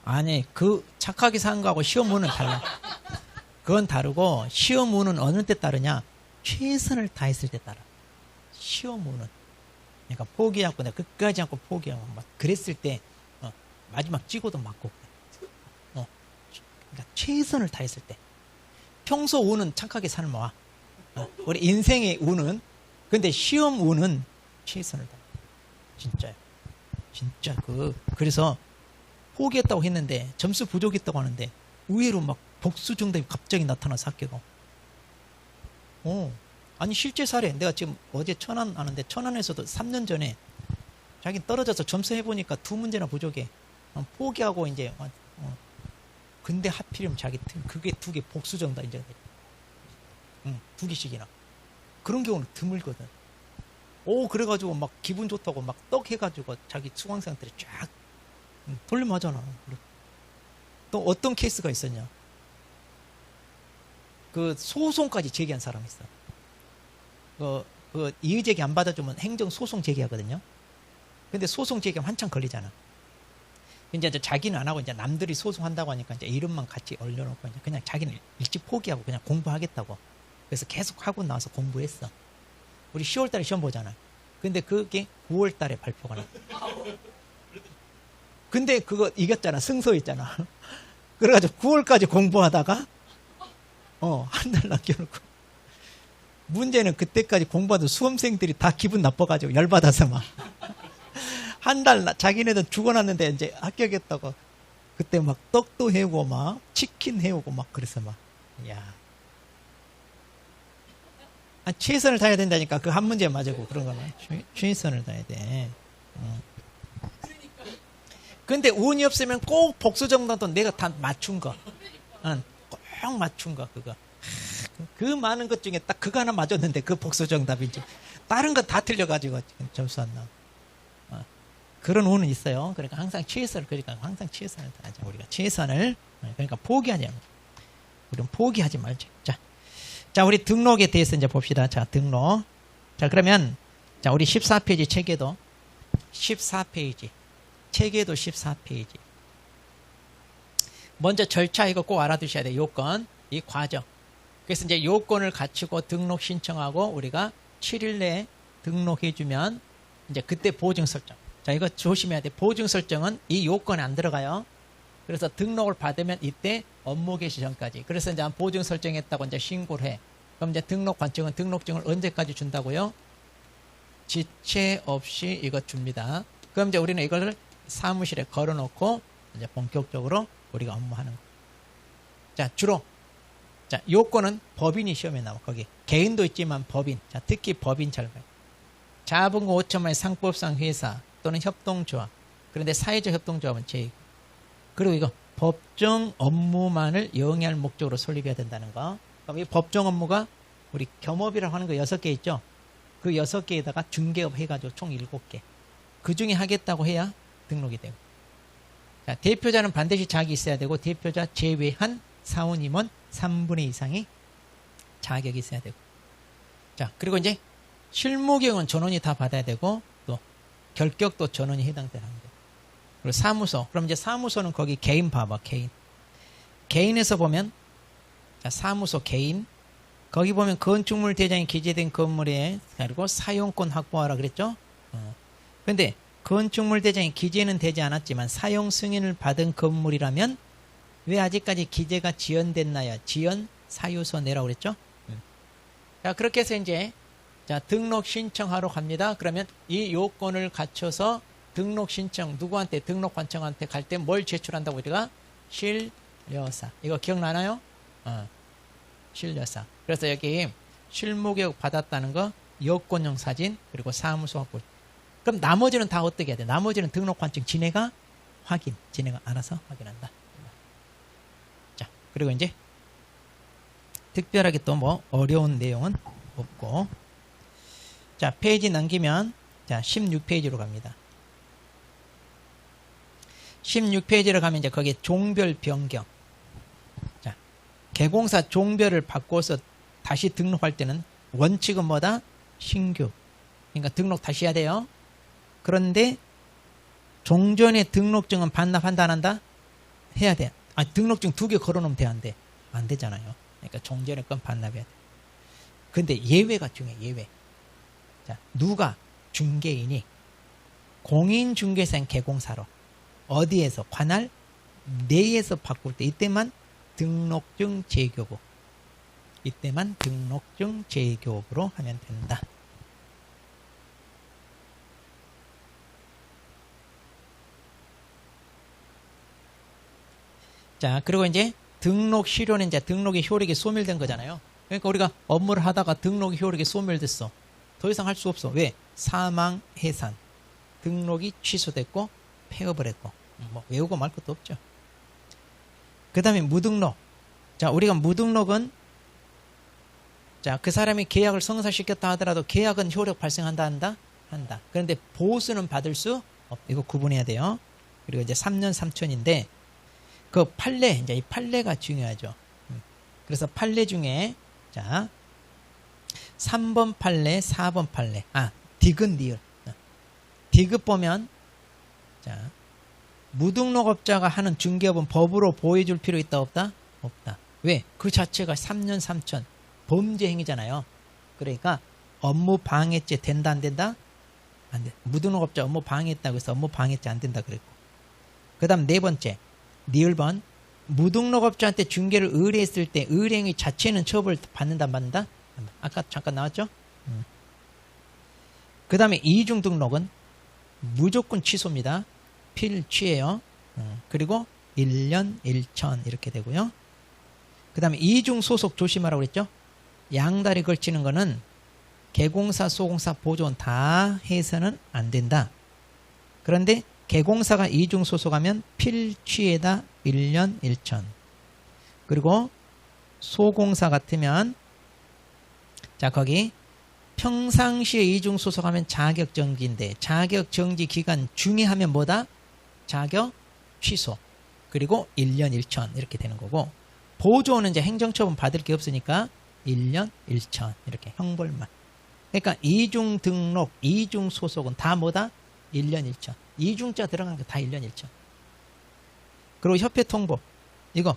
아니, 그 착하게 산 거하고 시험 운은 달라. 그건 다르고, 시험 운은 어느 때 따르냐? 최선을 다했을 때 따라. 시험 운은. 그러니까 포기하고 내가 끝까지 않고 포기하고 막 그랬을 때 마지막 찍어도 맞고 그래. 그러니까 최선을 다했을 때. 평소 운은 착하게 살면 와. 우리 인생의 운은, 근데 시험 운은 최선을 다. 진짜요. 진짜 그래서 포기했다고 했는데 점수 부족했다고 하는데 의외로 막 복수 정답이 갑자기 나타나서 합격하고. 아니 실제 사례. 내가 지금 어제 천안 하는데 천안에서도 3년 전에 자기 떨어져서 점수 해보니까 2문제나 부족해. 포기하고 이제 근데 하필이면 자기 그게 2개 복수 정답 이제 2개씩이나. 그런 경우는 드물거든. 그래가지고 막 기분 좋다고 막 떡 해가지고 자기 수강생들이 쫙 돌려맞잖아. 또 어떤 케이스가 있었냐? 그 소송까지 제기한 사람이 있어. 그 이의제기 안 받아주면 행정소송 제기하거든요. 근데 소송 제기하면 한참 걸리잖아. 이제 자기는 안 하고 이제 남들이 소송한다고 하니까 이제 이름만 같이 올려놓고 이제 그냥 자기는 일찍 포기하고 그냥 공부하겠다고. 그래서 계속 하고 나와서 공부했어. 우리 10월 달에 시험 보잖아. 근데 그게 9월 달에 발표가 나. 근데 그거 이겼잖아. 승소했잖아. 그래가지고 9월까지 공부하다가 한 달 남겨놓고. 문제는 그때까지 공부하던 수험생들이 다 기분 나빠가지고 열받아서 막 한 달 자기네들 죽어놨는데 이제 합격했다고. 그때 막 떡도 해오고 막 치킨 해오고 막 그래서 막 야. 최선을 다해야 된다니까. 그 한 문제 맞고 그런 거는 최선을 다해야 돼. 근데 운이 없으면 꼭 복수 정답도 내가 다 맞춘 거. 꼭 맞춘 거 그거. 그 많은 것 중에 딱 그거 하나 맞았는데 그 복수 정답이지. 다른 거 다 틀려가지고 지금 점수 안 나와. 그런 운은 있어요. 그러니까 항상 최선을 다하자. 우리가 최선을. 그러니까 포기하지 말자. 우리는 포기하지 말자. 자, 우리 등록에 대해서 이제 봅시다. 자, 등록. 자, 그러면 자, 우리 14페이지 책에도 14페이지. 책에도 14페이지. 먼저 절차 이거 꼭 알아두셔야 돼요. 요건, 이 과정. 그래서 이제 요건을 갖추고 등록 신청하고 우리가 7일 내에 등록해주면 이제 그때 보증 설정. 자, 이거 조심해야 돼. 보증 설정은 이 요건에 안 들어가요. 그래서 등록을 받으면 이때 업무 개시 전까지. 그래서 이제 보증 설정했다고 이제 신고를 해. 그럼 이제 등록 관청은 등록증을 언제까지 준다고요? 지체 없이 이거 줍니다. 그럼 이제 우리는 이걸 사무실에 걸어놓고 이제 본격적으로 우리가 업무하는 거. 자, 주로. 자, 요건은 법인이 시험에 나와. 거기. 개인도 있지만 법인. 자, 특히 법인 잘 봐요. 자본금 5천만의 상법상 회사 또는 협동조합. 그런데 사회적 협동조합은 제일. 그리고 이거 법정 업무만을 영위할 목적으로 설립해야 된다는 거. 그럼 이 법정 업무가 우리 겸업이라고 하는 거 6개 있죠. 그 6개에다가 중개업 해가지고 총 7개. 그 중에 하겠다고 해야 등록이 되고. 자, 대표자는 반드시 자기 있어야 되고 대표자 제외한 사원 임원 3분의 2 이상이 자격이 있어야 되고. 자, 그리고 이제 실무경은 전원이 다 받아야 되고 또 결격도 전원이 해당되는 거예요. 그리고 사무소. 그럼 이제 사무소는 거기 개인 봐봐. 개인. 개인에서 보면 자, 사무소 개인. 거기 보면 건축물 대장이 기재된 건물에 그리고 사용권 확보하라 그랬죠. 근데 건축물 대장이 기재는 되지 않았지만 사용 승인을 받은 건물이라면 왜 아직까지 기재가 지연됐나요? 지연 사유서 내라고 그랬죠. 자, 그렇게 해서 이제 자, 등록 신청하러 갑니다. 그러면 이 요건을 갖춰서 등록 신청 누구한테 등록 관청한테 갈 때 뭘 제출한다고 우리가 실여사. 이거 기억나나요? 실여사. 그래서 여기 실무교육 받았다는 거 여권용 사진 그리고 사무소 확보. 그럼 나머지는 다 어떻게 해야 돼? 나머지는 등록 관청 지네가 확인. 지네가 알아서 확인한다. 자, 그리고 이제 특별하게 또 뭐 어려운 내용은 없고. 자, 페이지 넘기면 자, 16페이지로 갑니다. 16페이지로 가면 이제 거기에 종별 변경. 자, 개공사 종별을 바꿔서 다시 등록할 때는 원칙은 뭐다? 신규. 그러니까 등록 다시 해야 돼요. 그런데 종전의 등록증은 반납한다 안 한다? 해야 돼. 아, 등록증 2개 걸어놓으면 돼, 안 돼? 안 되잖아요. 그러니까 종전에건 반납해야 돼. 근데 예외가 중요해, 예외. 자, 누가 중개인이 공인중개사인 개공사로 어디에서 관할 내에서 바꿀 때 이때만 등록증 재교부, 이때만 등록증 재교부로 하면 된다. 자, 그리고 이제 등록 실효는 이제 등록의 효력이 소멸된 거잖아요. 그러니까 우리가 업무를 하다가 등록의 효력이 소멸됐어. 더 이상 할 수 없어. 왜? 사망, 해산. 등록이 취소됐고 폐업을 했고. 뭐 외우고 말 것도 없죠. 그 다음에 무등록. 자, 우리가 무등록은 자, 그 사람이 계약을 성사시켰다 하더라도 계약은 효력 발생한다 한다. 그런데 보수는 받을 수 없다. 이거 구분해야 돼요. 그리고 이제 3년 3천인데 그 판례, 이제 이 판례가 중요하죠. 그래서 판례 중에 자 3번 판례, 4번 판례. 아, 디귿 리을. 디귿 보면 자 무등록업자가 하는 중개업은 법으로 보호해줄 필요 있다 없다? 없다. 왜? 그 자체가 3년 3천 범죄 행위잖아요. 그러니까 업무 방해죄 된다 안 된다? 안 돼. 무등록업자 업무 방해했다고 해서 업무 방해죄 안 된다 그랬고. 그 다음 네 번째 리을번 무등록업자한테 중개를 의뢰했을 때 의뢰행위 자체는 처벌 받는다 안 받는다? 아까 잠깐 나왔죠? 그 다음에 이중등록은 무조건 취소입니다. 필취예요. 그리고 1년 1천 이렇게 되고요. 그 다음에 이중소속 조심하라고 그랬죠? 양다리 걸치는 거는 개공사, 소공사, 보조원 다 해서는 안 된다. 그런데 개공사가 이중소속하면 필취에다 1년 1천. 그리고 소공사 같으면 자 거기 평상시에 이중소속하면 자격정지인데 자격정지 기간 중에 하면 뭐다? 자격 취소. 그리고 1년 1천 이렇게 되는 거고 보조원은 이제 행정처분 받을 게 없으니까 1년 1천 이렇게 형벌만. 그러니까 이중등록, 이중소속은 다 뭐다? 1년 1천. 이중자 들어가는 거 다 1년 1천. 그리고 협회 통보. 이거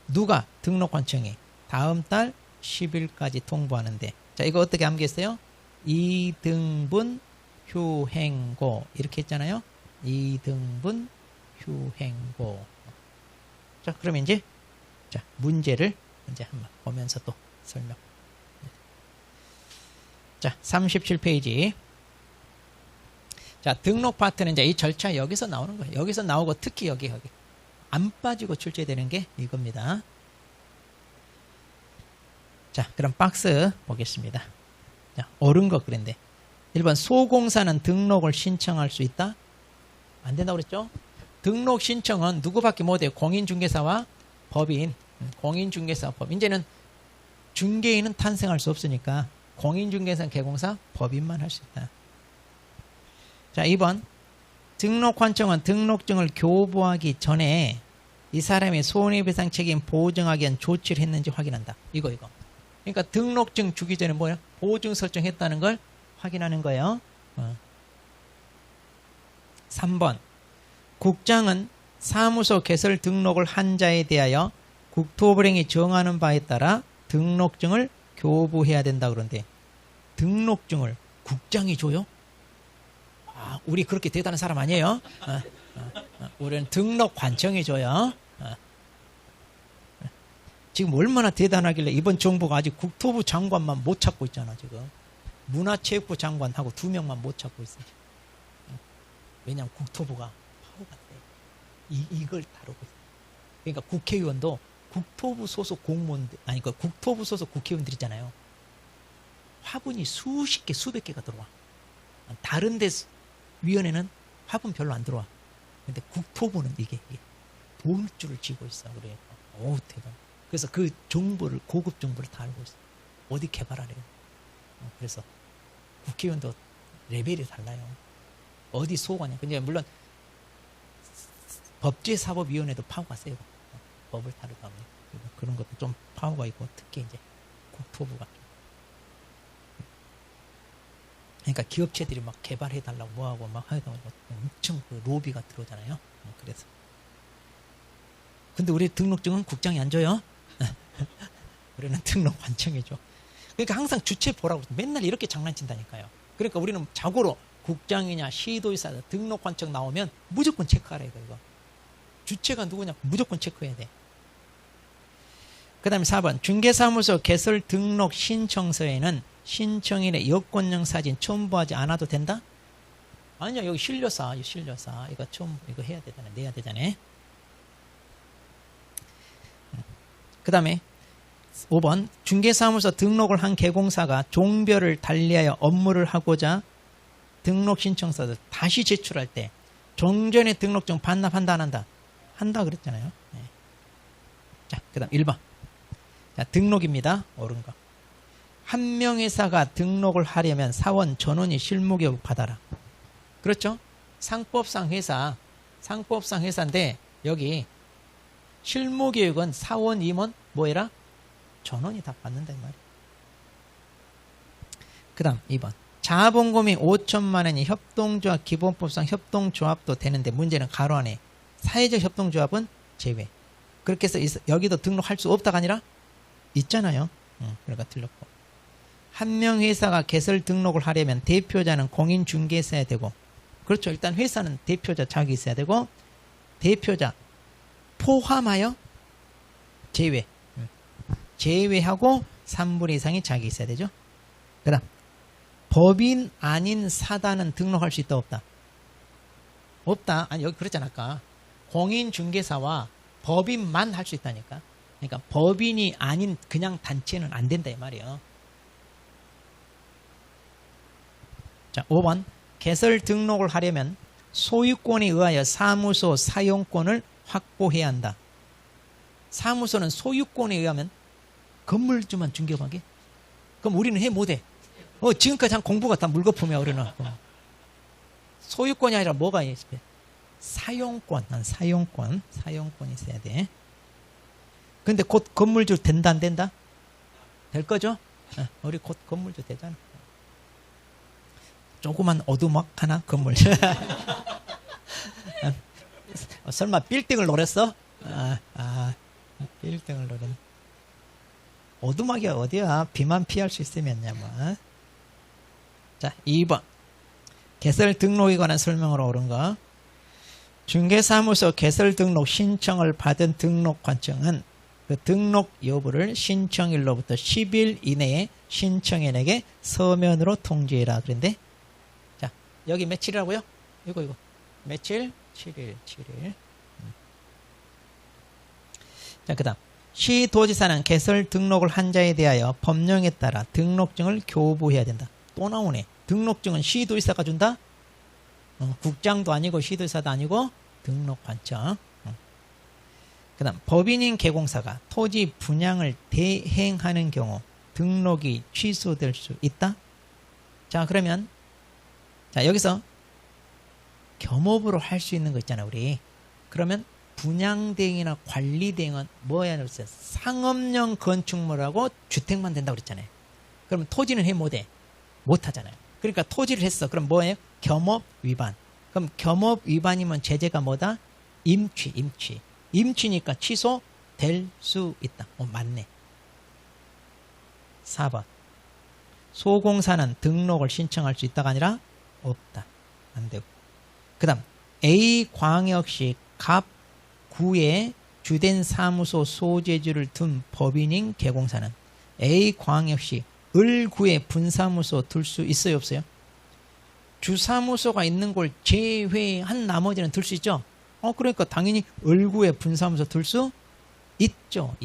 누가 등록관청이 다음 달 10일까지 통보하는데 자 이거 어떻게 암기했어요? 2등분 휴행고 이렇게 했잖아요. 2등분 휴행고. 자 그러면 이제 자 문제를 이제 한번 보면서 또 설명. 자 37페이지. 자 등록 파트는 이제 이 절차 여기서 나오는 거예요. 여기서 나오고 특히 여기 안 빠지고 출제되는 게 이겁니다. 자 그럼 박스 보겠습니다. 자 옳은 거 그랬는데 1번 소공사는 등록을 신청할 수 있다? 안 된다고 그랬죠? 등록 신청은 누구밖에 못해요? 공인중개사와 법인. 공인중개사 법인. 이제는 중개인은 탄생할 수 없으니까 공인중개사 개공사 법인만 할 수 있다. 자 2번 등록관청은 등록증을 교부하기 전에 이 사람의 손해배상 책임 보증하기 위한 조치를 했는지 확인한다. 이거 그러니까 등록증 주기 전에 뭐야? 보증 설정했다는 걸 확인하는 거예요. 3번 국장은 사무소 개설 등록을 한 자에 대하여 국토부령이 정하는 바에 따라 등록증을 교부해야 된다 그런데 등록증을 국장이 줘요? 아, 우리 그렇게 대단한 사람 아니에요? 우리는 등록관청이 줘요. 지금 얼마나 대단하길래 이번 정부가 아직 국토부 장관만 못 찾고 있잖아 지금. 문화체육부 장관하고 2명만 못 찾고 있어. 왜냐하면 국토부가 파워가 돼. 이걸 다루고 있어. 그러니까 국회의원도 국토부 소속 공무원들 아니 그 국토부 소속 국회의원들 있잖아요. 화분이 수십 개 수백 개가 들어와. 다른 데 위원회는 화분 별로 안 들어와. 근데 국토부는 이게 보물줄을 쥐고 있어. 그래. 오 대단. 그래서 그 정보를 고급 정보를 다 알고 있어. 어디 개발하래요. 그래서 국회의원도 레벨이 달라요. 어디 소관이야. 근데 물론 법제사법위원회도 파워가 세고 법을 다루다 보니 그런 것도 좀 파워가 있고 특히 이제 국토부가 그러니까 기업체들이 막 개발해달라고 뭐하고 막 하다 보니까 엄청 그 로비가 들어오잖아요. 그래서 근데 우리 등록증은 국장이 안 줘요. 우리는 등록관청이 줘. 그러니까 항상 주체 보라고 맨날 이렇게 장난친다니까요. 그러니까 우리는 자고로 국장이냐 시도의사 등록관청 나오면 무조건 체크하라 이거. 주체가 누구냐 무조건 체크해야 돼. 그 다음에 4번 중개사무소 개설 등록 신청서에는 신청인의 여권용 사진 첨부하지 않아도 된다? 아니야, 여기 실료사 이거 첨부 이거 해야 되잖아, 내야 되잖아. 그 다음에 5번 중개사무소 등록을 한 개공사가 종별을 달리하여 업무를 하고자 등록 신청서를 다시 제출할 때 종전의 등록증 반납한다 안 한다? 한다 그랬잖아요. 네. 자, 그 다음 1번. 자, 등록입니다. 옳은 거. 한 명회사가 등록을 하려면 사원 전원이 실무교육 받아라. 그렇죠? 상법상 회사인데 여기 실무교육은 사원, 임원 뭐해라? 전원이 다 받는다 이 말이에요. 그 다음 2번. 자본금이 5천만 원이 협동조합 기본법상 협동조합도 되는데 문제는 가로 안에 사회적 협동조합은 제외. 그렇게 해서 여기도 등록할 수 없다가 아니라 있잖아요. 그러니까 틀렸고. 한 명 회사가 개설 등록을 하려면 대표자는 공인중개사야 되고, 그렇죠. 일단 회사는 대표자 자격이 있어야 되고, 대표자 포함하여 제외하고 3분의 이상의 자격이 있어야 되죠. 그 다음 법인 아닌 사단은 등록할 수 있다 없다? 없다. 아니 여기 그랬잖아 아까. 공인중개사와 법인만 할 수 있다니까. 그러니까 법인이 아닌 그냥 단체는 안 된다 이 말이에요. 자, 5번. 개설 등록을 하려면 소유권에 의하여 사무소 사용권을 확보해야 한다. 사무소는 소유권에 의하면 건물주만 중개하게? 그럼 우리는 해 못해. 지금까지 한 공부가 다 물거품이야 우리는. 소유권이 아니라 뭐가 있어? 사용권. 사용권이 있어야 돼. 근데 곧 건물주 된다 안 된다? 될 거죠? 우리 곧 건물주 되잖아. 조그만 오두막 하나 건물. 설마 빌딩을 노렸어? 빌딩을 노렸. 오두막이 어디야? 비만 피할 수 있으면야 뭐. 자, 2번. 개설 등록에 관한 설명으로 옳은 거. 중개사무소 개설 등록 신청을 받은 등록관청은 그 등록 여부를 신청일로부터 10일 이내에 신청인에게 서면으로 통지해라. 그런데 자, 여기 며칠이라고요? 이거 며칠? 7일. 자, 그 다음 시도지사는 개설 등록을 한 자에 대하여 법령에 따라 등록증을 교부해야 된다. 또 나오네. 등록증은 시도지사가 준다? 국장도 아니고 시도지사도 아니고 등록관청. 그 다음 법인인 개공사가 토지 분양을 대행하는 경우 등록이 취소될 수 있다? 자, 그러면 자, 여기서 겸업으로 할 수 있는 거 있잖아 우리. 그러면 분양대행이나 관리대행은 뭐야? 상업용 건축물하고 주택만 된다고 그랬잖아요. 그러면 토지는 해 못해? 못하잖아요. 그러니까 토지를 했어. 그럼 뭐예요? 겸업 위반. 그럼 겸업 위반이면 제재가 뭐다? 임취니까 취소될 수 있다. 맞네. 4번. 소공사는 등록을 신청할 수 있다가 아니라 없다. 안 되고. 그 다음 A광역시 갑구에 주된 사무소 소재지를 둔 법인인 개공사는 A광역시 을구에 분사무소 둘 수 있어요 없어요? 주사무소가 있는 걸 제외한 나머지는 둘 수 있죠? 그러니까 당연히 을구에 분사무소 둘 수 있죠.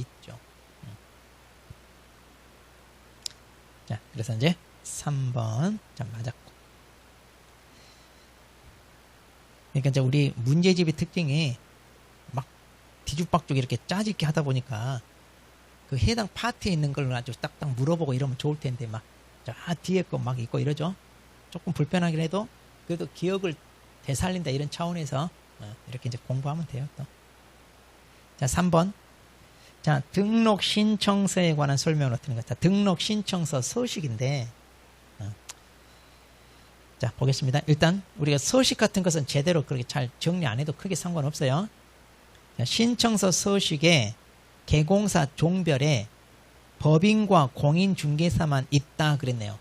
자, 그래서 이제 3번 자, 맞았고. 그러니까 이제 우리 문제집의 특징이 막 뒤죽박죽 이렇게 짜집게 하다 보니까 그 해당 파트에 있는 걸 아주 딱딱 물어보고 이러면 좋을 텐데 막 뒤에 거 막 있고 이러죠. 조금 불편하긴 해도 그래도 기억을 되살린다 이런 차원에서 이렇게 이제 공부하면 돼요. 또. 자, 3번. 자, 등록 신청서에 관한 설명을 어떻게 하는 거죠? 등록 신청서 서식인데 자, 보겠습니다. 일단 우리가 서식 같은 것은 제대로 그렇게 잘 정리 안 해도 크게 상관없어요. 신청서 서식에 개공사 종별에 법인과 공인중개사만 있다 그랬네요.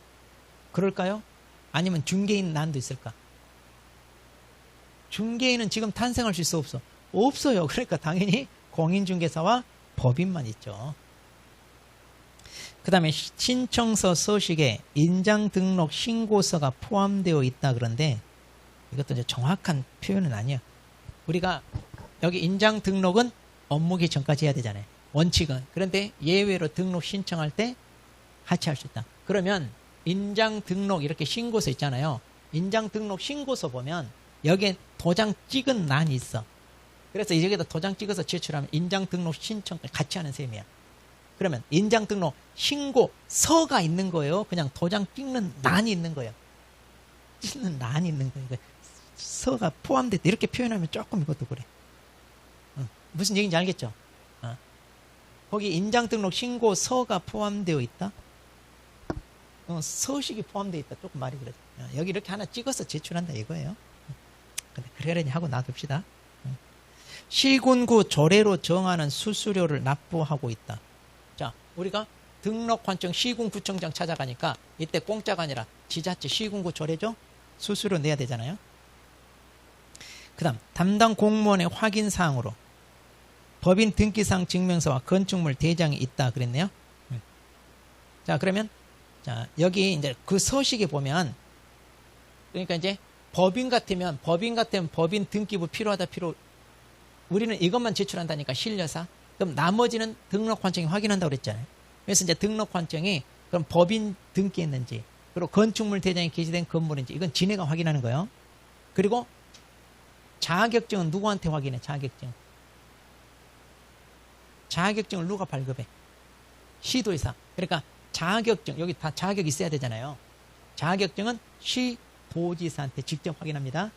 그럴까요? 아니면 중개인 난도 있을까? 중개인은 지금 탄생할 수 있어 없어? 없어요. 그러니까 당연히 공인중개사와 법인만 있죠. 그 다음에 신청서 서식에 인장등록 신고서가 포함되어 있다 그런데 이것도 이제 정확한 표현은 아니에요. 우리가 여기 인장등록은 업무기 전까지 해야 되잖아요. 원칙은. 그런데 예외로 등록 신청할 때 같이 할 수 있다. 그러면 인장등록 이렇게 신고서 있잖아요. 인장등록 신고서 보면 여기에 도장 찍은 란이 있어. 그래서 여기다 도장 찍어서 제출하면 인장등록 신청까지 같이 하는 셈이야. 그러면 인장등록 신고서가 있는 거예요. 그냥 도장 찍는 란이 있는 거예요. 찍는 란이 있는 거예요. 서가 포함됐다. 이렇게 표현하면 조금 이것도 그래. 무슨 얘기인지 알겠죠? 거기 인장등록 신고서가 포함되어 있다? 서식이 포함되어 있다. 조금 말이 그러죠. 여기 이렇게 하나 찍어서 제출한다 이거예요. 근데 그러려니 하고 놔둡시다. 시군구 조례로 정하는 수수료를 납부하고 있다. 자, 우리가 등록환청 시군구청장 찾아가니까 이때 공짜가 아니라 지자체 시군구 조례죠? 수수료 내야 되잖아요. 그 다음 담당 공무원의 확인사항으로 법인 등기상 증명서와 건축물 대장이 있다 그랬네요. 자, 그러면 자, 여기 이제 그 서식에 보면 그러니까 이제 법인 같으면 법인 등기부 필요하다 우리는 이것만 제출한다니까 신려사. 그럼 나머지는 등록환청이 확인한다고 그랬잖아요. 그래서 이제 등록환청이 그럼 법인 등기했는지 그리고 건축물 대장이 게시된 건물인지 이건 지네가 확인하는 거예요. 그리고 자격증은 누구한테 확인해? 자격증을 누가 발급해? 시도의사. 그러니까 자격증 여기 다 자격 있어야 되잖아요. 자격증은 시도지사한테 직접 확인합니다.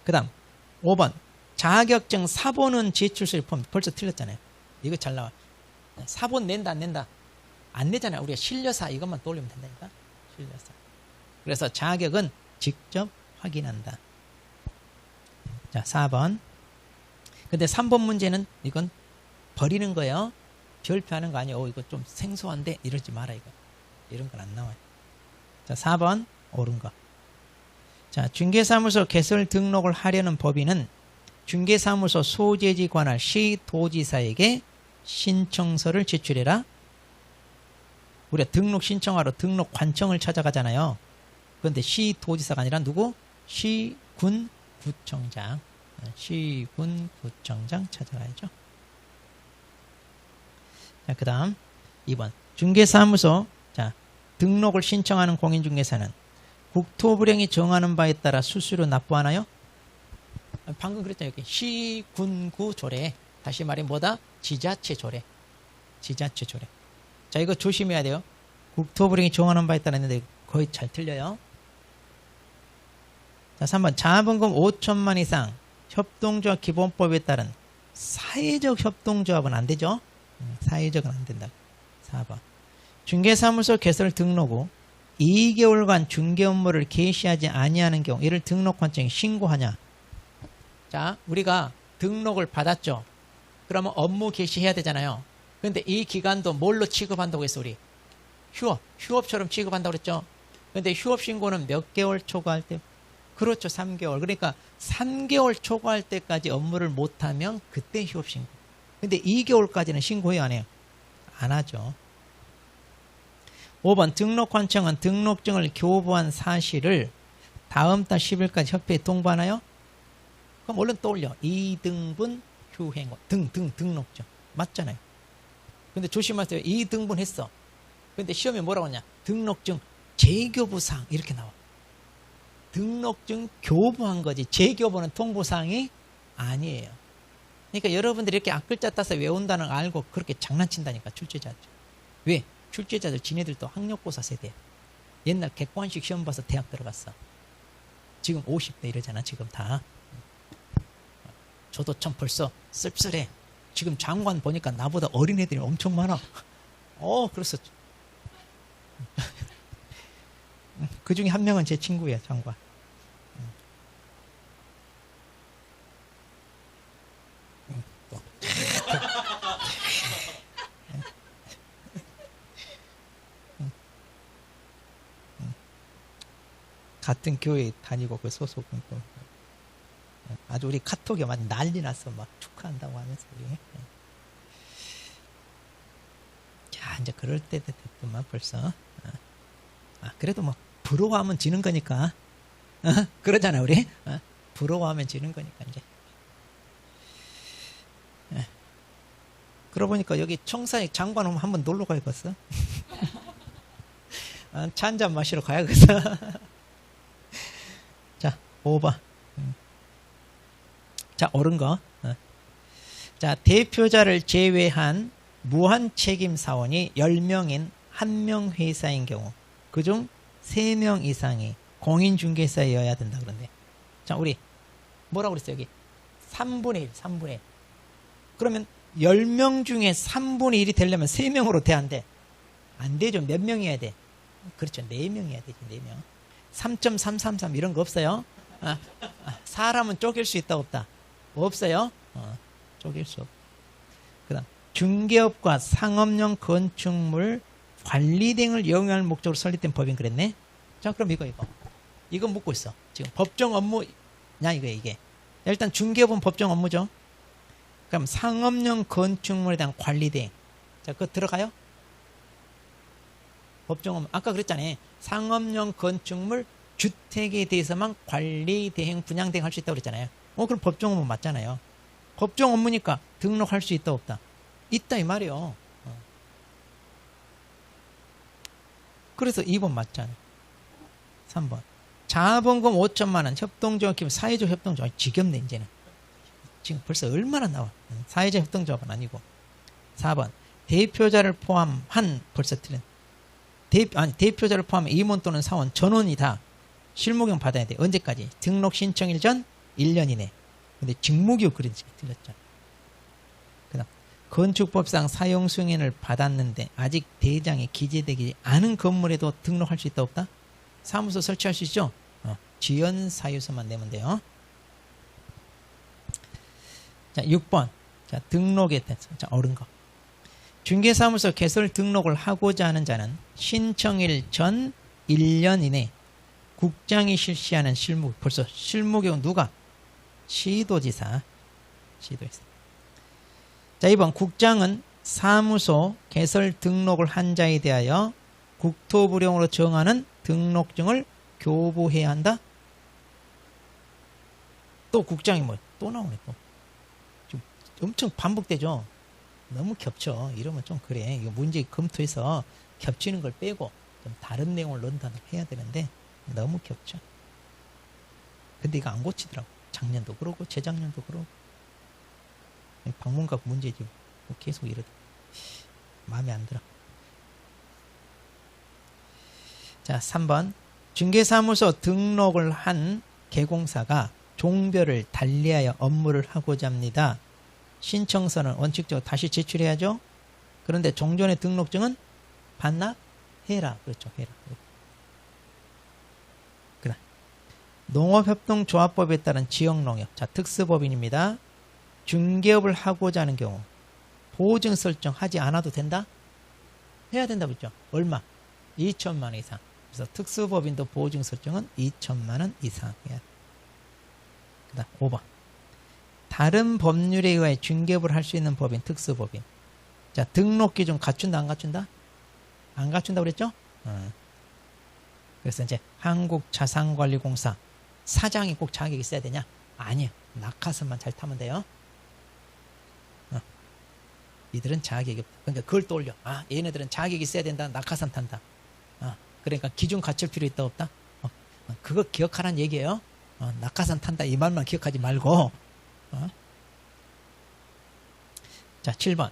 그 다음 5번 자격증 사본은 제출서를 포함. 벌써 틀렸잖아요. 이거 잘 나와. 사본 낸다 안 낸다? 안 내잖아요. 우리가 신려사 이것만 떠올리면 된다니까. 신려사. 그래서 자격은 직접 확인한다. 자, 4번. 근데 3번 문제는 이건 버리는 거예요. 별표하는 거 아니에요. 이거 좀 생소한데 이러지 마라 이거. 이런 건 안 나와요. 자, 4번 옳은 거. 자, 중개사무소 개설 등록을 하려는 법인은 중개사무소 소재지 관할 시도지사에게 신청서를 제출해라. 우리가 등록 신청하러 등록관청을 찾아가잖아요. 그런데 시도지사가 아니라 누구? 시군구청장. 시군구청장 찾아가야죠. 자, 그 다음 2번 중개사무소 자, 등록을 신청하는 공인중개사는 국토부령이 정하는 바에 따라 수수료 납부하나요? 방금 그랬잖아요. 여기 시군구 조례. 다시 말해 뭐다? 지자체 조례. 지자체 조례. 자, 이거 조심해야 돼요. 국토부령이 정하는 바에 따라 했는데 거의 잘 틀려요. 자, 3번 자본금 5천만 이상 협동조합 기본법에 따른 사회적 협동조합은 안 되죠. 사회적은 안 된다. 4번 중개사무소 개설 등록 후 2개월간 중개 업무를 개시하지 아니하는 경우 이를 등록관청에 신고하냐. 자, 우리가 등록을 받았죠. 그러면 업무 개시해야 되잖아요. 그런데 이 기간도 뭘로 취급한다고 했어 우리? 휴업처럼 취급한다고 그랬죠. 그런데 휴업 신고는 몇 개월 초과할 때? 그렇죠. 3개월. 그러니까 3개월 초과할 때까지 업무를 못하면 그때 휴업 신고. 근데 2개월까지는 신고해요 안 해요? 안 하죠. 5번 등록관청은 등록증을 교부한 사실을 다음 달 10일까지 협회에 통보하나요? 그럼 얼른 떠올려. 2등분 휴행원 등록증 맞잖아요. 근데 조심하세요. 2등분 했어. 근데 시험에 뭐라고 하냐? 등록증 재교부사항 이렇게 나와. 등록증 교부한 거지 재교부는 통보사항이 아니에요. 그러니까 여러분들이 이렇게 앞글자 따서 외운다는 걸 알고 그렇게 장난친다니까 출제자들. 왜? 출제자들 지네들도 학력고사 세대. 옛날 객관식 시험 봐서 대학 들어갔어. 지금 50대 이러잖아 지금 다. 저도 참 벌써 씁쓸해. 지금 장관 보니까 나보다 어린 애들이 엄청 많아. 그래서 그 중에 한 명은 제 친구예요 장관. 같은 교회 다니고 그 소속은 또 아주 우리 카톡에 막 난리 났어. 막 축하한다고 하면서 우리. 자, 이제 그럴 때 됐구만 벌써. 그래도 뭐 부러워하면 지는 거니까. 그러잖아 우리. 부러워하면 지는 거니까 이제. 그러고 보니까 여기 청사에 장관 오면 한번 놀러 가야겠어. 차 한잔 마시러 가야겠어. 자, 5번. 자, 옳은 거. 자, 대표자를 제외한 무한 책임 사원이 10명인 한 명 회사인 경우, 그중 3명 이상이 공인중개사여야 된다 그런데. 자, 우리 뭐라고 그랬어요? 여기 3분의 1, 3분의 1. 그러면 10명 중에 3분의 1이 되려면 3명으로 돼야 안 돼? 안 되죠. 몇 명이어야 돼? 그렇죠. 4명이어야 되지, 4명. 3.333 이런 거 없어요? 사람은 쪼갤 수 있다, 없다? 없어요? 쪼갤 수 없다. 그 다음, 중개업과 상업용 건축물 관리 등을 영위할 목적으로 설립된 법인 그랬네? 자, 그럼 이거 묻고 있어. 지금 법정 업무냐, 이게. 일단 중개업은 법정 업무죠. 그럼 상업용 건축물에 대한 관리 대행. 자, 그거 들어가요? 법정 업무. 아까 그랬잖아요. 상업용 건축물 주택에 대해서만 관리 대행, 분양 대행 할 수 있다고 그랬잖아요. 그럼 법정 업무 맞잖아요. 법정 업무니까 등록할 수 있다, 없다? 있다, 이 말이요. 그래서 2번 맞잖아요. 3번. 자본금 5천만 원, 협동조합, 사회적 협동조합. 지겹네, 이제는. 지금 벌써 얼마나 나와. 사회적 협동조합은 아니고. 4번. 대표자를 포함한, 벌써 틀린. 대표자를 포함한 임원 또는 사원 전원이 다 실무경 받아야 돼. 언제까지? 등록 신청일 전 1년 이내. 근데 직무교육 그런지 틀렸죠. 그 다음, 건축법상 사용 승인을 받았는데 아직 대장에 기재되지 않은 건물에도 등록할 수 있다, 없다? 사무소 설치할 수 있죠? 지연 사유서만 내면 돼요. 자, 6번. 자, 등록에 대해서. 자, 옳은 거. 중개사무소 개설 등록을 하고자 하는 자는 신청일 전 1년 이내 국장이 실시하는 실무, 벌써 실무경우 누가? 시도지사. 자, 2번. 국장은 사무소 개설 등록을 한 자에 대하여 국토부령으로 정하는 등록증을 교부해야 한다? 또 국장이 또 나오네, 또. 지금 엄청 반복되죠? 너무 겹쳐. 이러면 좀 그래. 이거 문제 검토해서 겹치는 걸 빼고 좀 다른 내용을 넣는다 해야 되는데 너무 겹쳐. 근데 이거 안 고치더라고. 작년도 그러고 재작년도 그러고. 방문각 문제지. 계속 이러다. 마음에 안 들어. 자, 3번. 중개사무소 등록을 한 개공사가 종별을 달리하여 업무를 하고자 합니다. 신청서는 원칙적으로 다시 제출해야죠. 그런데 종전의 등록증은 반납해라. 그렇죠. 해라. 그래. 농업협동조합법에 따른 지역농협. 자, 특수법인입니다. 중개업을 하고자 하는 경우 보증 설정하지 않아도 된다? 해야 된다고 했죠. 얼마? 2천만 원 이상. 그래서 특수법인도 보증 설정은 2천만 원 이상 해야 돼. 그 다음 5번. 다른 법률에 의해 중개업을 할 수 있는 법인, 특수법인. 자, 등록 기준 갖춘다, 안 갖춘다? 안 갖춘다고 그랬죠? 그래서 이제 한국자산관리공사 사장이 꼭 자격이 있어야 되냐? 아니요. 낙하산만 잘 타면 돼요. 이들은 자격이 없다. 그러니까 그걸 또 올려. 얘네들은 자격이 있어야 된다. 낙하산 탄다. 그러니까 기준 갖출 필요 있다, 없다? 그거 기억하라는 얘기예요. 낙하산 탄다 이 말만 기억하지 말고. 자, 7번.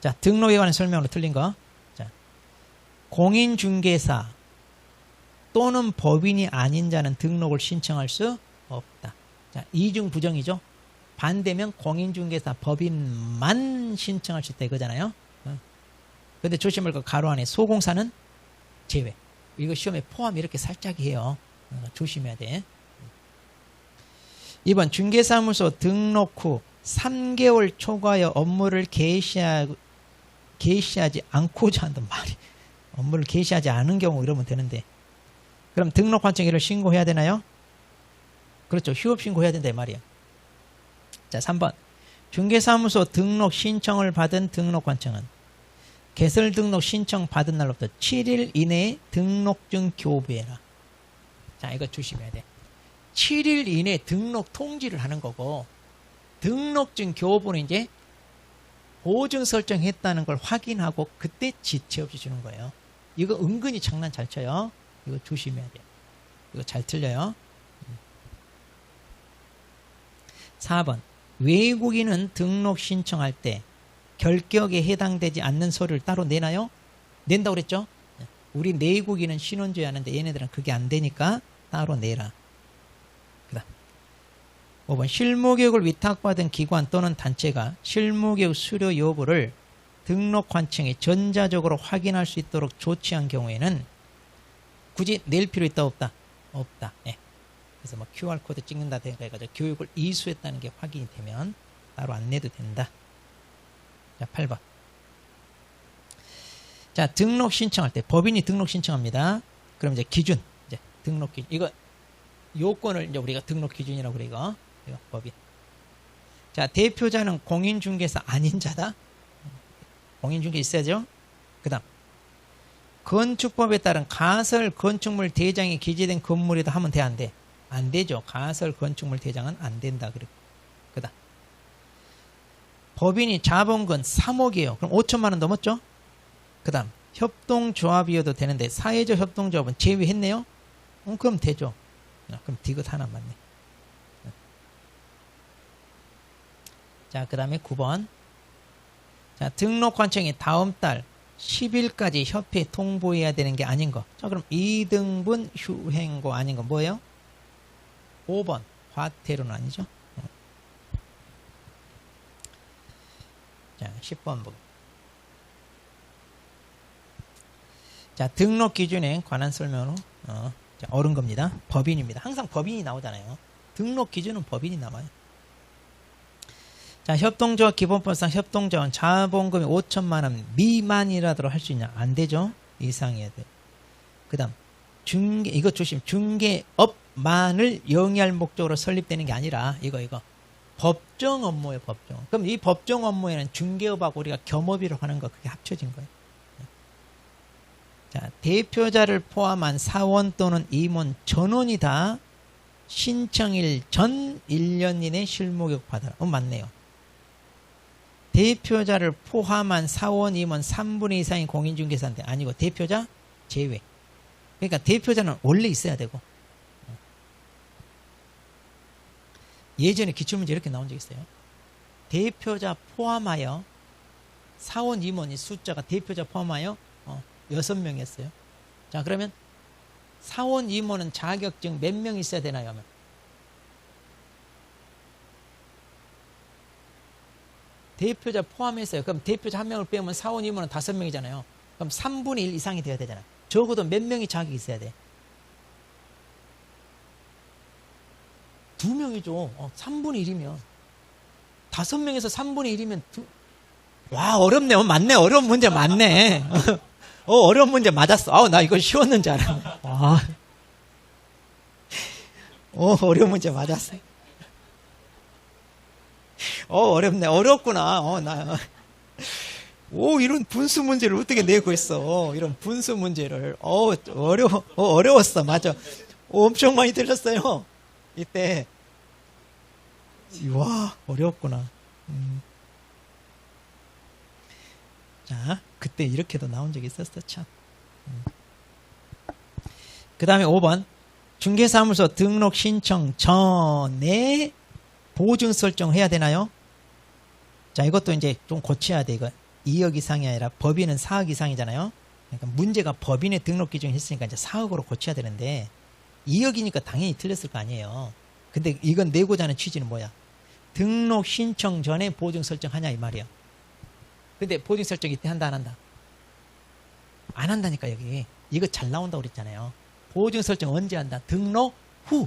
자, 등록에 관한 설명으로 틀린 거. 자, 공인중개사 또는 법인이 아닌 자는 등록을 신청할 수 없다. 자, 이중 부정이죠. 반대면 공인중개사 법인만 신청할 수 있다 이거잖아요. 근데 조심할 거 가로 안에 소공사는 제외. 이거 시험에 포함 이렇게 살짝 해요. 조심해야 돼. 2번. 중개사무소 등록 후 3개월 초과하여 업무를 개시하지 않고자 한단 말이. 업무를 개시하지 않은 경우 이러면 되는데 그럼 등록환청일을 신고해야 되나요? 그렇죠. 휴업 신고해야 된다 이 말이에요. 자, 3번. 중개사무소 등록 신청을 받은 등록환청은 개설 등록 신청 받은 날로부터 7일 이내에 등록증 교부해라. 자, 이거 조심해야 돼. 7일 이내에 등록 통지를 하는 거고, 등록증 교부는 이제 보증 설정했다는 걸 확인하고 그때 지체 없이 주는 거예요. 이거 은근히 장난 잘 쳐요. 이거 조심해야 돼요. 이거 잘 틀려요. 4번. 외국인은 등록 신청할 때 결격에 해당되지 않는 서류를 따로 내나요? 낸다고 그랬죠? 우리 내국인은 신원 줘야 하는데 얘네들은 그게 안 되니까 따로 내라. 그다음 5번. 실무교육을 위탁받은 기관 또는 단체가 실무교육 수료 여부를 등록환청에 전자적으로 확인할 수 있도록 조치한 경우에는 굳이 낼 필요 있다 없다? 없다. 네. 그래서 뭐 QR코드 찍는다든가 해가지고 교육을 이수했다는 게 확인이 되면 따로 안 내도 된다. 자, 8번. 자, 등록 신청할 때 법인이 등록 신청합니다. 그럼 이제 기준, 이제 등록 기준. 이거 요건을 이제 우리가 등록 기준이라고 그래 이거 법인. 자, 대표자는 공인중개사 아닌 자다. 공인중개 있어야죠. 그다음 건축법에 따른 가설 건축물 대장이 기재된 건물이다 하면 돼 안 돼? 안 되죠. 가설 건축물 대장은 안 된다 그래. 그다음 법인이 자본금 3억이에요. 그럼 5천만 원 넘었죠? 그다음 협동조합이어도 되는데 사회적 협동조합은 제외했네요. 그럼 되죠. 그럼 디귿 하나 맞네. 자, 그 다음에 9번. 자, 등록환청이 다음 달 10일까지 협회에 통보해야 되는 게 아닌 거. 자, 그럼 2등분 휴행고 아닌 거 뭐예요? 5번. 과태료는 아니죠. 자, 10번 보기. 자, 등록 기준에 관한 설명으로 자, 옳은 겁니다. 법인입니다. 항상 법인이 나오잖아요. 등록 기준은 법인이 나와요. 자, 협동조합 기본법상 협동조합은 자본금이 5천만 원 미만이라도 할 수 있냐? 안 되죠. 이상해야 돼. 그 다음 중개, 이거 조심. 중개업만을 영위할 목적으로 설립되는 게 아니라 이거 법정 업무예요. 법정. 그럼 이 법정 업무에는 중개업하고 우리가 겸업이라고 하는 거 그게 합쳐진 거예요. 자, 대표자를 포함한 사원 또는 임원 전원이 다 신청일 전 1년 이내 실무교육 받아라. 맞네요. 대표자를 포함한 사원 임원 3분의 2 이상이 공인중개사인데 아니고 대표자 제외. 그러니까 대표자는 원래 있어야 되고. 예전에 기출문제 이렇게 나온 적 있어요. 대표자 포함하여 사원 임원이 숫자가 대표자 포함하여 6명이었어요. 자, 그러면 사원 임원은 자격증 몇 명 있어야 되나요? 하면 대표자 포함했어요. 그럼 대표자 한 명을 빼면 사원 임원은 5명이잖아요. 그럼 3분의 1 이상이 돼야 되잖아요. 적어도 몇 명이 자격이 있어야 돼? 2명이죠. 3분의 1이면 5명에서 3분의 1이면 와, 어렵네. 맞네. 어려운 문제 맞네. 어려운 문제 맞았어. 나 이거 쉬웠는 줄 알았네. 어려운 문제 맞았어. 어렵네. 어렵구나. 이런 분수 문제를 어떻게 내고 있어. 이런 분수 문제를. 어려웠어. 맞아. 엄청 많이 들렸어요. 이때. 와, 어려웠구나. 자, 그때 이렇게도 나온 적이 있었어, 참. 그 다음에 5번. 중개사무소 등록 신청 전에 보증 설정을 해야 되나요? 자, 이것도 이제 좀 고쳐야 돼. 이거 2억 이상이 아니라 법인은 4억 이상이잖아요. 그러니까 문제가 법인의 등록 기준이 했으니까 이제 4억으로 고쳐야 되는데 2억이니까 당연히 틀렸을 거 아니에요. 근데 이건 내고자 하는 취지는 뭐야? 등록 신청 전에 보증 설정하냐 이 말이야. 근데 보증 설정 이때 한다 안 한다? 안 한다니까 여기. 이거 잘 나온다고 그랬잖아요. 보증 설정 언제 한다? 등록 후.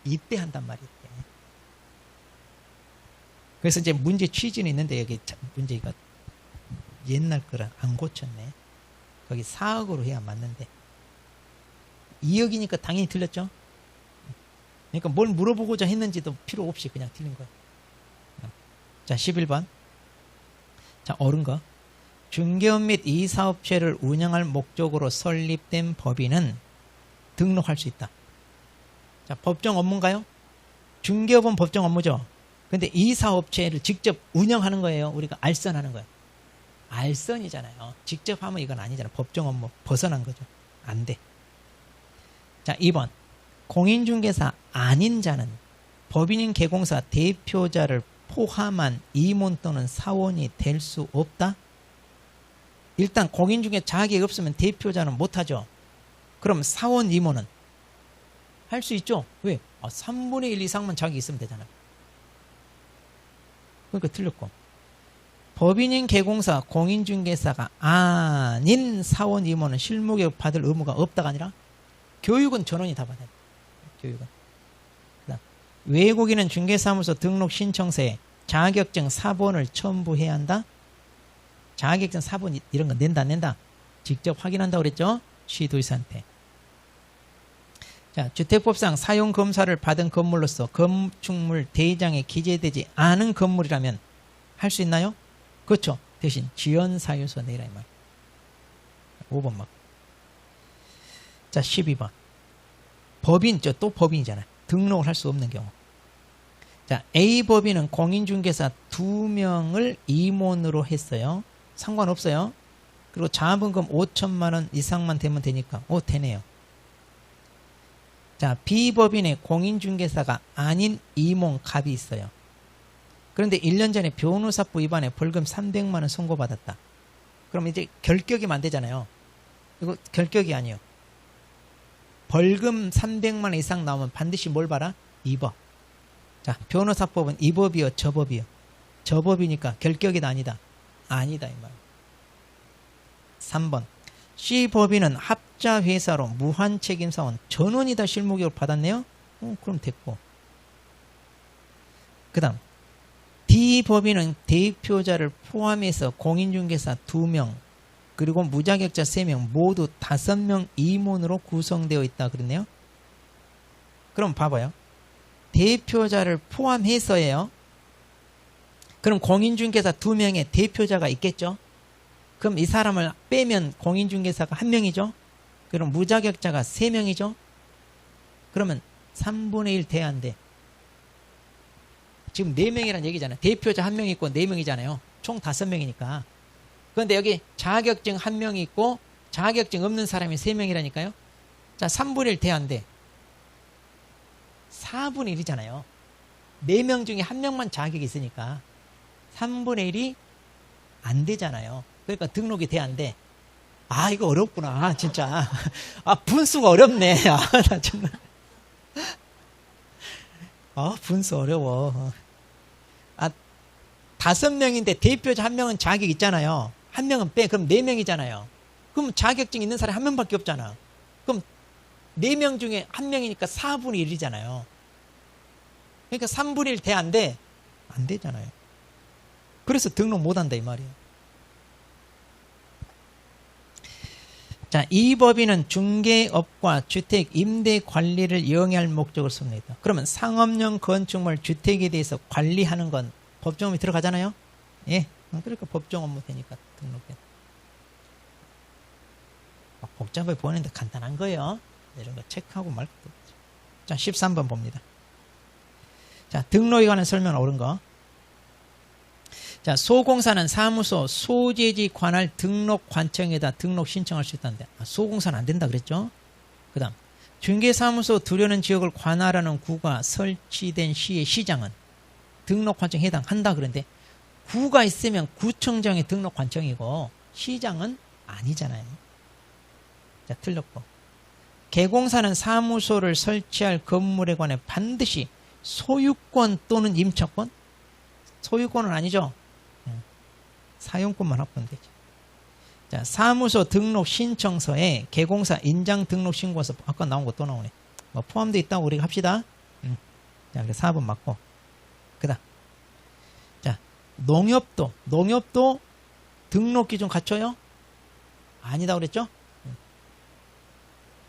이때 한단 말이에요. 그래서 이제 문제 취지는 있는데 여기 문제 이거 옛날 거라 안 고쳤네. 거기 4억으로 해야 맞는데. 2억이니까 당연히 틀렸죠. 그러니까 뭘 물어보고자 했는지도 필요 없이 그냥 틀린 거예요. 자, 11번. 자, 옳은 거. 중개업 및 이사업체를 운영할 목적으로 설립된 법인은 등록할 수 있다. 자, 법정 업무인가요? 중개업은 법정 업무죠. 근데 이사업체를 직접 운영하는 거예요. 우리가 알선하는 거예요. 알선이잖아요. 직접 하면 이건 아니잖아요. 법정 업무 벗어난 거죠. 안 돼. 자, 2번. 공인중개사 아닌 자는 법인인 개공사 대표자를 포함한 임원 또는 사원이 될 수 없다? 일단 공인중개 자격이 없으면 대표자는 못하죠. 그럼 사원 임원은 할 수 있죠. 왜? 3분의 1 이상만 자격이 있으면 되잖아요. 그러니까 틀렸고, 법인인 개공사 공인중개사가 아닌 사원 임원은 실무교육 받을 의무가 없다가 아니라 교육은 전원이 다 받아야 돼요. 교육은. 그다음, 외국인은 중개사무소 등록 신청서에 자격증 사본을 첨부해야 한다. 자격증 사본 이런 거 낸다 안 낸다? 직접 확인한다고 그랬죠? 시도지사한테. 자, 주택법상 사용검사를 받은 건물로서 건축물 대장에 기재되지 않은 건물이라면 할 수 있나요? 그렇죠. 대신 지연사유서 내라 이 말. 5번 막. 자, 12번. 법인, 또 법인이잖아요. 등록을 할 수 없는 경우. 자, A 법인은 공인중개사 2명을 임원으로 했어요. 상관없어요. 그리고 자본금 5천만 원 이상만 되면 되니까. 되네요. 자, B 법인의 공인중개사가 아닌 임원 갑이 있어요. 그런데 1년 전에 변호사법 위반에 벌금 300만 원 선고받았다. 그럼 이제 결격이면 안 되잖아요. 이거 결격이 아니에요. 벌금 300만 원 이상 나오면 반드시 뭘 봐라? 2법. 자, 변호사법은 이 법이요, 저 법이요. 저 법이니까 결격이다 아니다? 아니다 이 말. 3번. C 법인은 합자 회사로 무한 책임 사원 전원이 다 실무교육을 받았네요. 그럼 됐고. 그다음 D 법인은 대표자를 포함해서 공인중개사 2명 그리고 무자격자 3명 모두 5명 임원으로 구성되어 있다 그랬네요. 그럼 봐봐요. 대표자를 포함해서예요. 그럼 공인중개사 2명에 대표자가 있겠죠. 그럼 이 사람을 빼면 공인중개사가 1명이죠. 그럼 무자격자가 3명이죠. 그러면 3분의 1 돼야 안 돼. 지금 4명이라는 얘기잖아요. 대표자 1명 있고 4명이잖아요. 총 5명이니까. 그런데 여기 자격증 1명이 있고 자격증 없는 사람이 3명이라니까요. 자, 3분의 1 돼야 안 돼. 4분의 1이잖아요. 4명 중에 1명만 자격이 있으니까 3분의 1이 안 되잖아요. 그러니까 등록이 돼야 안 돼. 이거 어렵구나. 진짜. 분수가 어렵네. 나 정말. 분수 어려워. 5명인데 대표자 1명은 자격 있잖아요. 1명은 빼. 그럼 4명이잖아요. 그럼 자격증 있는 사람이 1명밖에 없잖아. 그럼 4명 중에 1명이니까 4분의 1이잖아요. 그러니까 3분의 1 돼 안 돼? 안 되잖아요. 그래서 등록 못 한다 이 말이에요. 자, 이 법인은 중개업과 주택 임대 관리를 영위할 목적을 씁니다. 그러면 상업용 건축물 주택에 대해서 관리하는 건 법정업무에 들어가잖아요. 예, 그러니까 법정 업무 되니까 등록해. 복잡하게 보는데 간단한 거예요. 이런 거 체크하고 말 것도 없죠. 자, 13번 봅니다. 자, 등록에 관한 설명 옳은 거. 자, 소공사는 사무소 소재지 관할 등록 관청에다 등록 신청할 수 있다는데 소공사는 안 된다 그랬죠. 그 다음 중개사무소 두려는 지역을 관할하는 구가 설치된 시의 시장은 등록 관청에 해당한다 그런데 구가 있으면 구청장의 등록 관청이고 시장은 아니잖아요. 자, 틀렸고. 개공사는 사무소를 설치할 건물에 관해 반드시 소유권 또는 임차권? 소유권은 아니죠. 사용권만 확보하면 되죠. 자, 사무소 등록 신청서에 개공사 인장 등록 신고서 아까 나온 거 또 나오네. 포함되어 있다고 우리가 합시다. 자, 그래서 4번 맞고. 그다음. 자, 농협도 등록 기준 갖춰요? 아니다 그랬죠?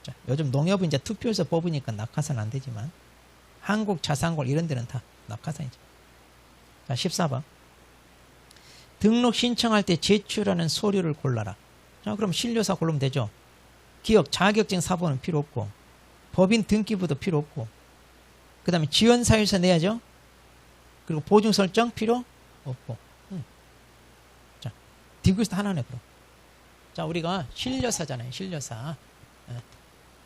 자, 요즘 농협은 이제 투표에서 뽑으니까 낙하산 안 되지만 한국자산골 이런 데는 다 낙하산이죠. 자, 14번. 등록 신청할 때 제출하는 서류를 골라라. 자, 그럼 신료사 고르면 되죠. 기억, 자격증 사본은 필요 없고, 법인 등기부도 필요 없고, 그 다음에 지원사유서 내야죠. 그리고 보증 설정 필요 없고. 자, 디귿 하나네, 그럼. 자, 우리가 신료사잖아요, 신료사.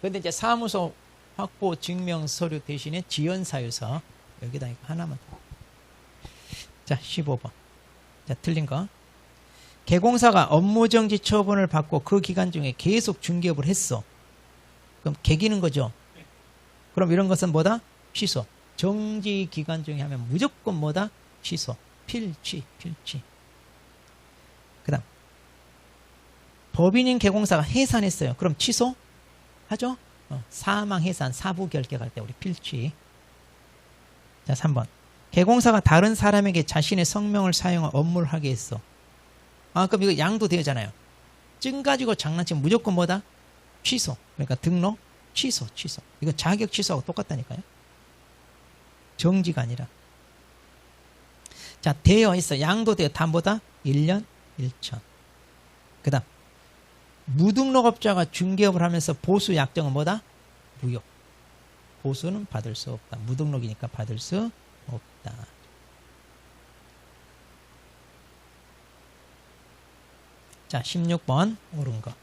근데 이제 사무소 확보 증명 서류 대신에 지원사유서 여기다 하나만. 자, 15번. 자, 틀린 거. 개공사가 업무정지 처분을 받고 그 기간 중에 계속 중개업을 했어. 그럼 개기는 거죠. 그럼 이런 것은 뭐다? 취소. 정지 기간 중에 하면 무조건 뭐다? 취소. 필취. 그 다음 법인인 개공사가 해산했어요. 그럼 취소? 하죠? 사망 해산 사부 결격할 때 우리 필취. 자, 3번. 개공사가 다른 사람에게 자신의 성명을 사용한 업무를 하게 했어. 아, 그럼 이거 양도되잖아요. 증 가지고 장난치면 무조건 뭐다? 취소. 그러니까 등록 취소. 이거 자격 취소하고 똑같다니까요. 정지가 아니라. 자, 되어 있어. 양도되어 다 뭐다? 1년 1천. 그 다음 무등록업자가 중개업을 하면서 보수 약정은 뭐다? 무효. 보수는 받을 수 없다. 무등록이니까 받을 수 없다. 자, 16번 옳은 거.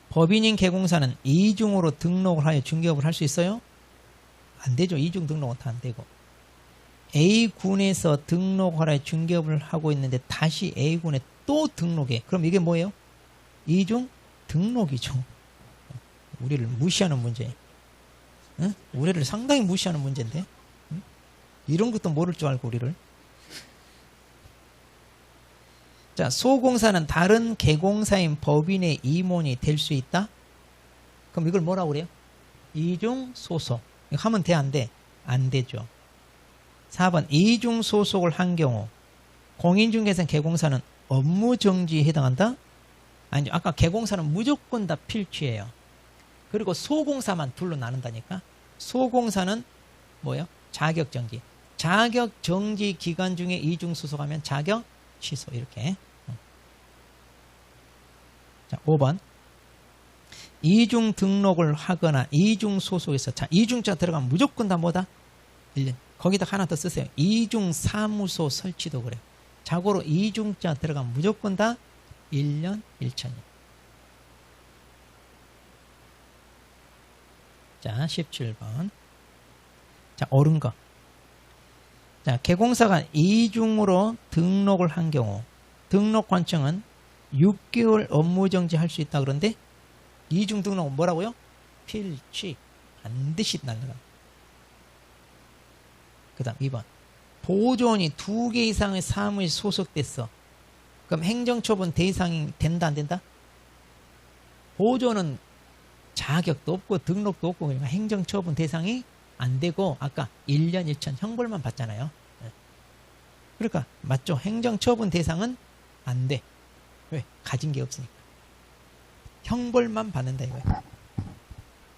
법인인 개공사는 이중으로 등록을 하여 중개업을 할 수 있어요? 안 되죠. 이중 등록은 다 안 되고. A군에서 등록을 하여 중개업을 하고 있는데 다시 A군에 또 등록해. 그럼 이게 뭐예요? 이중 등록이죠. 우리를 무시하는 문제. 응? 우리를 상당히 무시하는 문제인데. 응? 이런 것도 모를 줄 알고 우리를. 자, 소공사는 다른 개공사인 법인의 임원이 될 수 있다? 그럼 이걸 뭐라고 그래요? 이중 소속. 이거 하면 돼, 안 돼? 안 되죠. 4번. 이중 소속을 한 경우 공인중개사 개공사는 업무 정지에 해당한다? 아니죠. 아까 개공사는 무조건 다 필취예요. 그리고 소공사만 둘로 나눈다니까. 소공사는 뭐예요? 자격 정지. 자격 정지 기간 중에 이중 소속하면 자격 취소. 이렇게. 자, 5번. 이중 등록을 하거나 이중 소속에서, 자, 이중자 들어가면 무조건 다 뭐다? 1년. 거기다 하나 더 쓰세요. 이중 사무소 설치도 그래요. 자고로 이중자 들어가면 무조건 다 1년 1천년. 자, 17번. 자, 옳은 거. 자, 개공사가 이중으로 등록을 한 경우 등록 관청은 6개월 업무 정지할 수 있다. 그런데 이중 등록은 뭐라고요? 필취. 반드시 날라가. 그 다음 2번. 보조원이 2개 이상의 사무에 소속됐어. 그럼 행정처분 대상이 된다 안 된다? 보조원은 자격도 없고 등록도 없고 그러니까 행정처분 대상이 안 되고 아까 1년 1천 형벌만 받잖아요. 그러니까 맞죠? 행정처분 대상은 안 돼. 왜? 가진 게 없으니까. 형벌만 받는다 이거예요.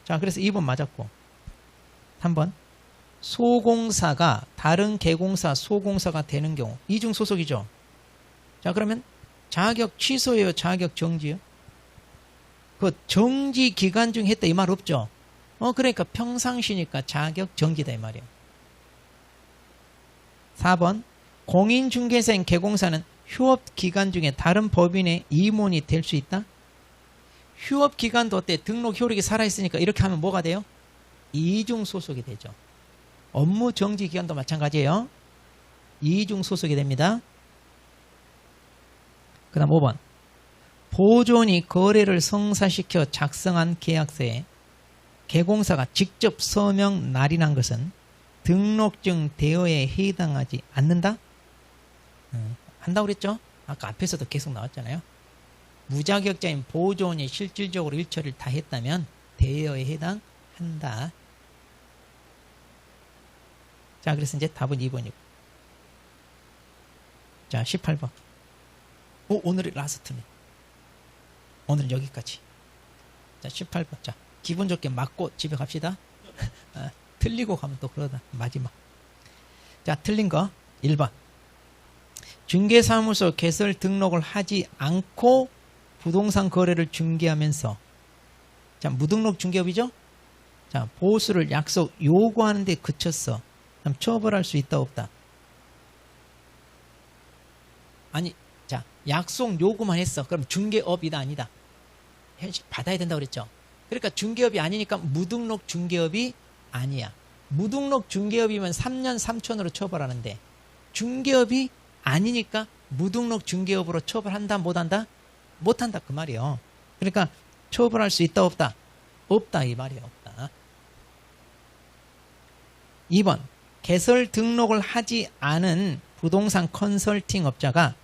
자, 그래서 2번 맞았고 3번. 소공사가 다른 개공사 소공사가 되는 경우 이중 소속이죠. 자, 그러면 자격 취소예요? 자격 정지요? 그 정지 기간 중에 했다 이 말 없죠? 그러니까 평상시니까 자격 정지다 이 말이에요. 4번. 공인중개사인 개공사는 휴업 기간 중에 다른 법인의 임원이 될 수 있다? 휴업 기간도 어때? 등록 효력이 살아있으니까 이렇게 하면 뭐가 돼요? 이중 소속이 되죠. 업무 정지 기간도 마찬가지예요. 이중 소속이 됩니다. 그 다음 5번. 보조원이 거래를 성사시켜 작성한 계약서에 개공사가 직접 서명 날인한 것은 등록증 대여에 해당하지 않는다? 한다고 그랬죠? 아까 앞에서도 계속 나왔잖아요. 무자격자인 보조원이 실질적으로 일처리를 다 했다면 대여에 해당한다. 자, 그래서 이제 답은 2번이고. 자, 18번. 오늘의 라스트네. 오늘은 여기까지. 자, 자, 18번. 자, 기분 좋게 맞고 집에 갑시다. 틀리고 가면 또 그러다. 마지막. 자, 틀린 거. 1번. 중개사무소 개설 등록을 하지 않고 부동산 거래를 중개하면서, 자, 무등록 중개업이죠? 자, 보수를 약속 요구하는 데 그쳤어. 그럼 처벌할 수 있다, 없다? 아니, 자, 약속 요구만 했어. 그럼 중개업이다, 아니다? 받아야 된다고 그랬죠? 그러니까 중개업이 아니니까 무등록 중개업이 아니야. 무등록 중개업이면 3년 3천으로 처벌하는데, 중개업이 아니니까 무등록 중개업으로 처벌한다, 못한다? 못한다, 그 말이요. 그러니까 처벌할 수 있다, 없다? 없다, 이 말이야, 없다. 2번. 개설 등록을 하지 않은 부동산 컨설팅 업자가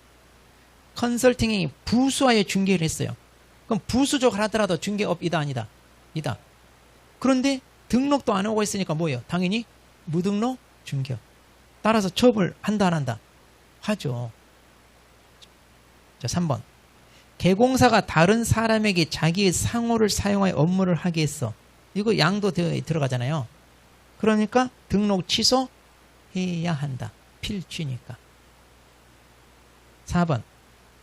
컨설팅이 부수하여 중개를 했어요. 그럼 부수적으로 하더라도 중개업이다, 아니다? 이다. 그런데 등록도 안 하고 있으니까 뭐예요? 당연히 무등록 중개업. 따라서 처벌한다, 안 한다? 하죠. 자, 3번. 개공사가 다른 사람에게 자기의 상호를 사용하여 업무를 하게 했어. 이거 양도 들어가잖아요. 그러니까 등록 취소해야 한다. 필취니까. 4번.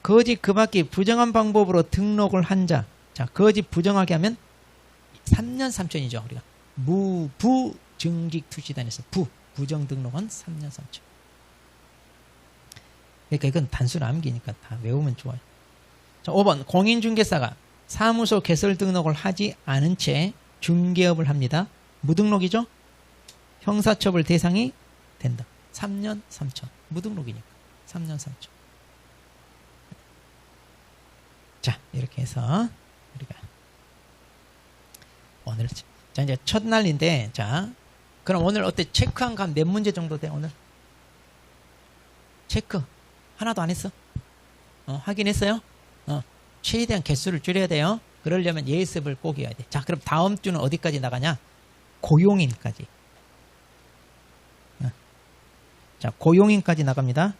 거짓 그 밖에 부정한 방법으로 등록을 한 자. 자, 거짓 부정하게 하면 3년 3천이죠. 우리가 무부증직 투시단에서 부정 등록은 3년 3천. 그러니까 이건 단순 암기니까 다 외우면 좋아요. 자, 5번. 공인중개사가 사무소 개설 등록을 하지 않은 채 중개업을 합니다. 무등록이죠? 형사처벌 대상이 된다. 3년 3천. 무등록이니까 3년 3천. 자, 이렇게 해서 우리가 오늘, 자, 이제 첫날인데, 자, 그럼 오늘 어때? 체크한 거 한 몇 문제 정도 돼, 오늘? 체크. 하나도 안 했어? 확인했어요? 최대한 개수를 줄여야 돼요. 그러려면 예습을 꼭 해야 돼. 자, 그럼 다음 주는 어디까지 나가냐? 고용인까지. 자, 고용인까지 나갑니다.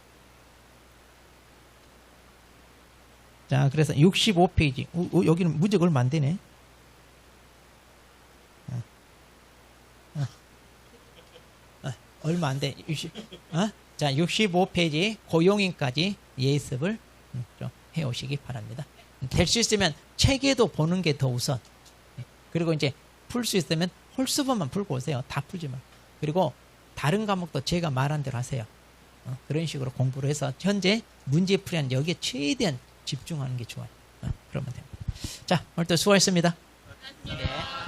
자, 그래서 65페이지. 여기는 문제가 얼마 안 되네. 얼마 안 돼. 자, 65페이지 고용인까지 예습을 좀 해오시기 바랍니다. 될 수 있으면 책에도 보는 게 더 우선. 그리고 이제 풀 수 있으면 홀수분만 풀고 오세요. 다 풀지 말고. 그리고 다른 과목도 제가 말한 대로 하세요. 그런 식으로 공부를 해서 현재 문제풀이한 여기에 최대한 집중하는 게 좋아요. 그러면 됩니다. 자, 오늘도 수고하셨습니다. 네.